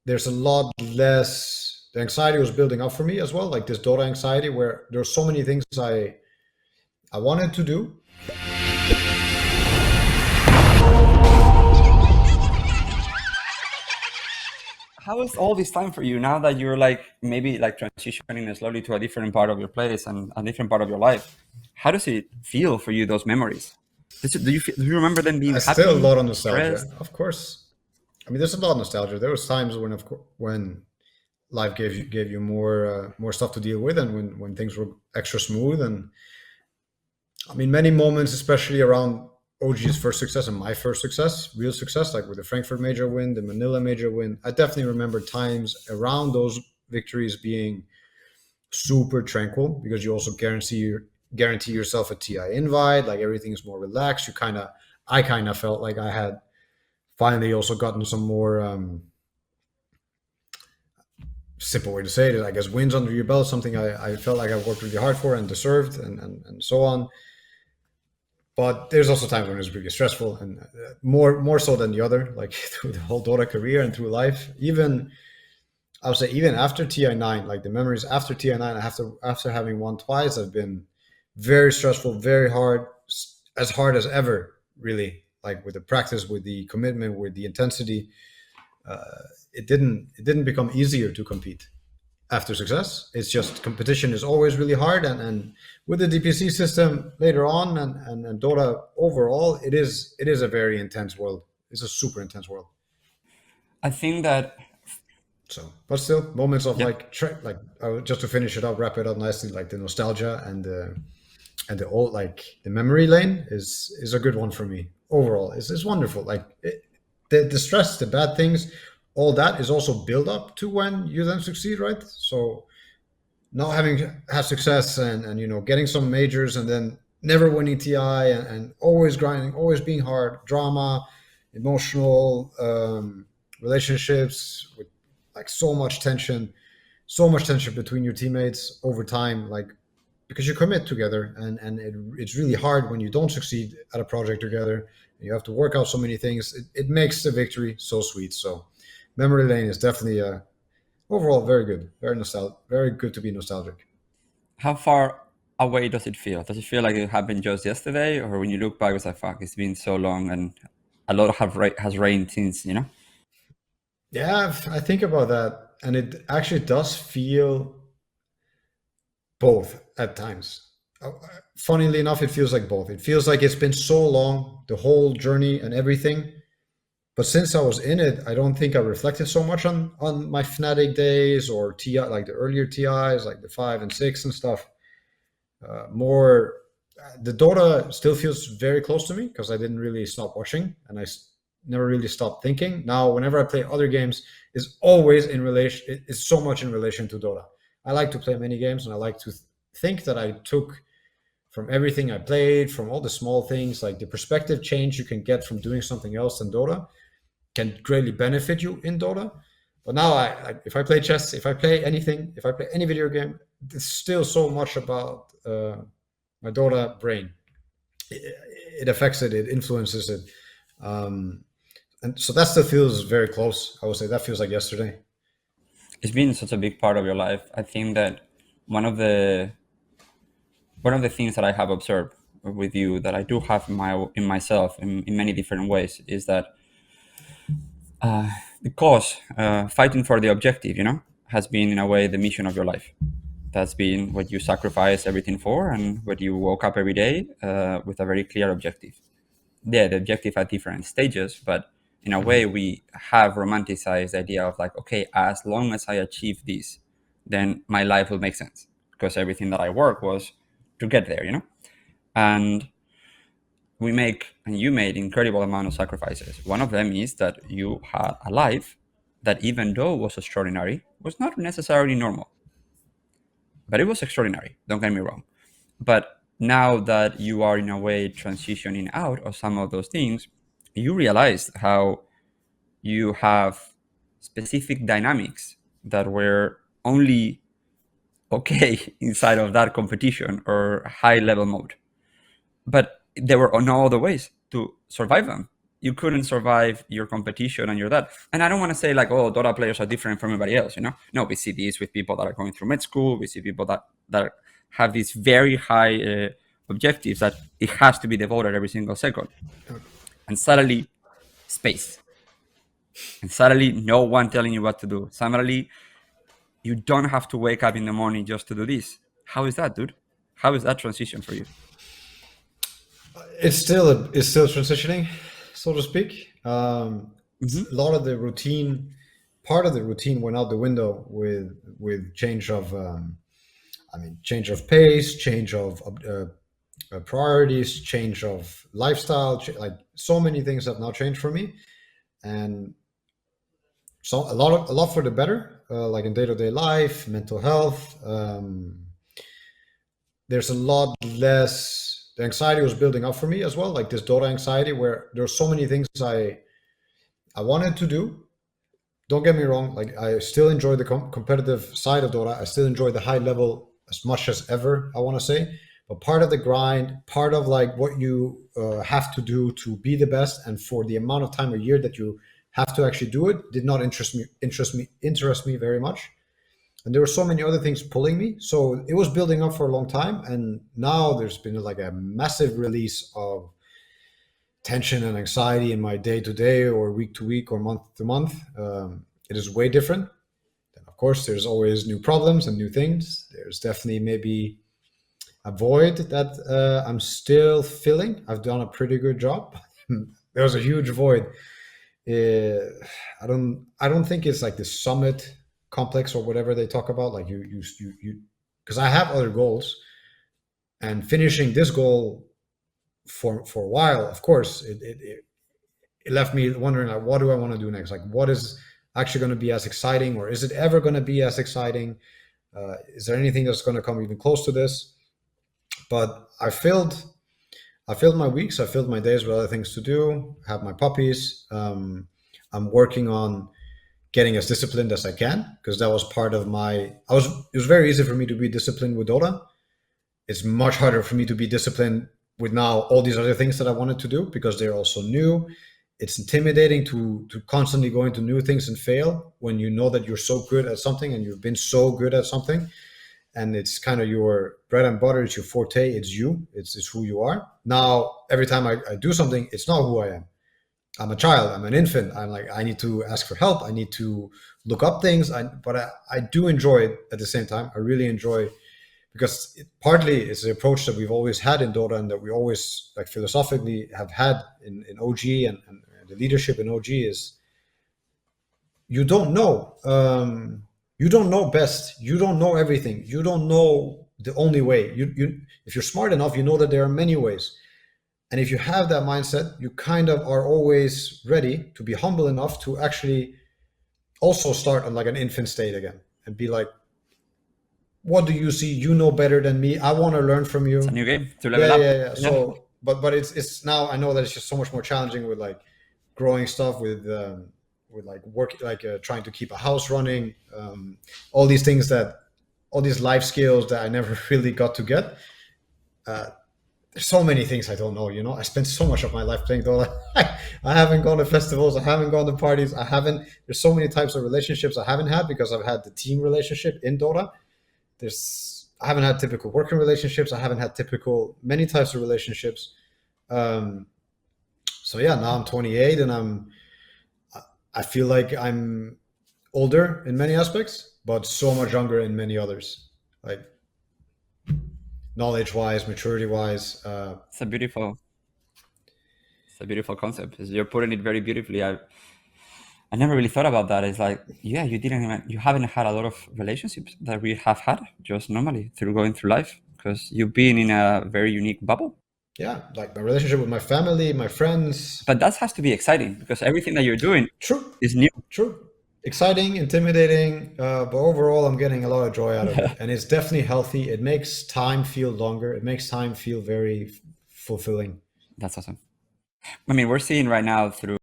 there's a lot less. The anxiety was building up for me as well, like this Dota anxiety, where there's so many things I wanted to do. How is all this time for you now that you're like maybe like transitioning slowly to a different part of your place and a different part of your life? How does it feel for you, those memories? Do you remember them being I still a happy, lot of nostalgia, stressed? of course. I mean, there's a lot of nostalgia. There was times when, of course, when life gave you more stuff to deal with, and when things were extra smooth. And I mean, many moments, especially around OG's first success and my first success, real success, like with the Frankfurt major win, the Manila major win. I definitely remember times around those victories being super tranquil, because you also guarantee yourself a TI invite. Like everything is more relaxed. I kind of felt like I had finally also gotten some more simple way to say it, I guess, wins under your belt, something I felt like I worked really hard for and deserved, and so on. But there's also times when it's really stressful, and more so than the other, like through the whole Dota career and through life. Even I would say even after TI9, like the memories after TI9, after having won twice, have been very stressful, very hard, as hard as ever, really. Like with the practice, with the commitment, with the intensity, it didn't become easier to compete after success. It's just competition is always really hard, and with the DPC system later on, and Dota overall, it is a very intense world. It's a super intense world. I think that, So, but still, moments of yeah, like just to finish it up, wrap it up nicely, like the nostalgia and the old, like the memory lane is a good one for me overall. It's wonderful. Like the stress, the bad things, all that is also build up to when you then succeed, right? So not having had success, and getting some majors, and then never winning TI, and always grinding, always being hard, drama, emotional relationships with like so much tension between your teammates over time, like because you commit together, and it's really hard when you don't succeed at a project together. You have to work out so many things. It makes the victory so sweet. So memory lane is definitely overall very good, very nostalgic, very good to be nostalgic. how far away does it feel? Does it feel like it happened just yesterday, or when you look back, it's like, fuck, it's been so long, and a lot has rained since, you know? Yeah, I think about that, and it actually does feel both at times. Funnily enough, it feels like both. It feels like it's been so long, the whole journey and everything. But since I was in it, I don't think I reflected so much on my Fnatic days or TI, like the earlier TIs, like the 5 and 6 and stuff. More, the Dota still feels very close to me because I didn't really stop watching, and never really stopped thinking. Now, whenever I play other games, it's always in relation. It's so much in relation to Dota. I like to play many games, and I like to think that I took from everything I played, from all the small things, like the perspective change you can get from doing something else than Dota can greatly benefit you in Dota. But now, if I play chess, if I play anything, if I play any video game, there's still so much about my Dota brain. It affects it. It influences it. Um, and so that still feels very close. I would say that feels like yesterday. It's been such a big part of your life. I think that one of the one of the things that I have observed with you that I do have in myself in many different ways is that the cause, fighting for the objective, has been in a way the mission of your life. That's been what you sacrifice everything for, and what you woke up every day with a very clear objective. Yeah, the objective at different stages, but in a way we have romanticized the idea of like, okay, as long as I achieve this, then my life will make sense, because everything that I work was to get there. And you made incredible amount of sacrifices. One of them is that you had a life that, even though was extraordinary, was not necessarily normal, but it was extraordinary, don't get me wrong. But now that you are in a way transitioning out of some of those things, you realize how you have specific dynamics that were only okay inside of that competition or high level mode, but there were no other ways to survive them. you couldn't survive your competition and your that. And I don't want to say like, oh, Dota players are different from everybody else, you know? No, we see this with people that are going through med school. We see people that have these very high objectives that it has to be devoted every single second. And suddenly, space. And suddenly, no one telling you what to do. Suddenly, you don't have to wake up in the morning just to do this. How is that, dude? How is that transition for you? It's still transitioning, so to speak. A lot of the routine, part of the routine went out the window with change of, change of pace, change of priorities, change of lifestyle. Like so many things have now changed for me, and so a lot for the better. Like in day-to-day life, mental health. There's a lot less. The anxiety was building up for me as well, like this Dota anxiety, where there's so many things I wanted to do. Don't get me wrong, like I still enjoy the competitive side of Dota. I still enjoy the high level as much as ever, I want to say. But part of the grind, part of like what you have to do to be the best, and for the amount of time a year that you have to actually do it, did not interest me very much. And there were so many other things pulling me, so it was building up for a long time, and now there's been like a massive release of tension and anxiety in my day to day or week to week or month to month. It is way different. And of course, there's always new problems and new things. There's definitely maybe a void that I'm still filling. I've done a pretty good job. There was a huge void. I don't think it's like the summit complex or whatever they talk about. Like you, because I have other goals, and finishing this goal for a while, of course, it left me wondering, like, what do I want to do next? Like, what is actually going to be as exciting, or is it ever going to be as exciting? Is there anything that's going to come even close to this? But I filled my weeks, I filled my days with other things to do. Have my puppies. I'm working on getting as disciplined as I can, because that was part of it was very easy for me to be disciplined with Dota. It's much harder for me to be disciplined with now all these other things that I wanted to do, because they're also new. It's intimidating to constantly go into new things and fail when you know that you're so good at something and you've been so good at something, and it's kind of your bread and butter, it's your forte, it's you, it's who you are. Now, every time I do something, it's not who I am. I'm a child, I'm an infant. I'm like, I need to ask for help. I need to look up things. But I do enjoy it at the same time. I really enjoy, because partly it's the approach that we've always had in Dota, and that we always like philosophically have had in OG, and the leadership in OG is, you don't know. You don't know best. You don't know everything. You don't know the only way. You if you're smart enough, you know that there are many ways. And if you have that mindset, you kind of are always ready to be humble enough to actually also start on like an infant state again, and be like, what do you see? You know better than me. I want to learn from you. It's a new game to level up. Yeah. So, but it's now, I know that it's just so much more challenging with like growing stuff, with like work, like trying to keep a house running, all these things all these life skills that I never really got to get. There's so many things I don't know, I spent so much of my life playing Dota. I haven't gone to festivals, I haven't gone to parties, there's so many types of relationships I haven't had, because I've had the team relationship in Dota. I haven't had typical working relationships, I haven't had typical many types of relationships. So yeah, now I'm 28, and I feel like I'm older in many aspects, but so much younger in many others. Like, knowledge-wise, maturity-wise. It's a beautiful concept. You're putting it very beautifully. I never really thought about that. It's like, yeah, you haven't had a lot of relationships that we have had just normally through going through life, because you've been in a very unique bubble. Yeah, like my relationship with my family, my friends. But that has to be exciting, because everything that you're doing is new. True. Exciting, intimidating, but overall I'm getting a lot of joy out of it, and it's definitely healthy. It makes time feel longer. It makes time feel very fulfilling. That's awesome. I mean, we're seeing right now through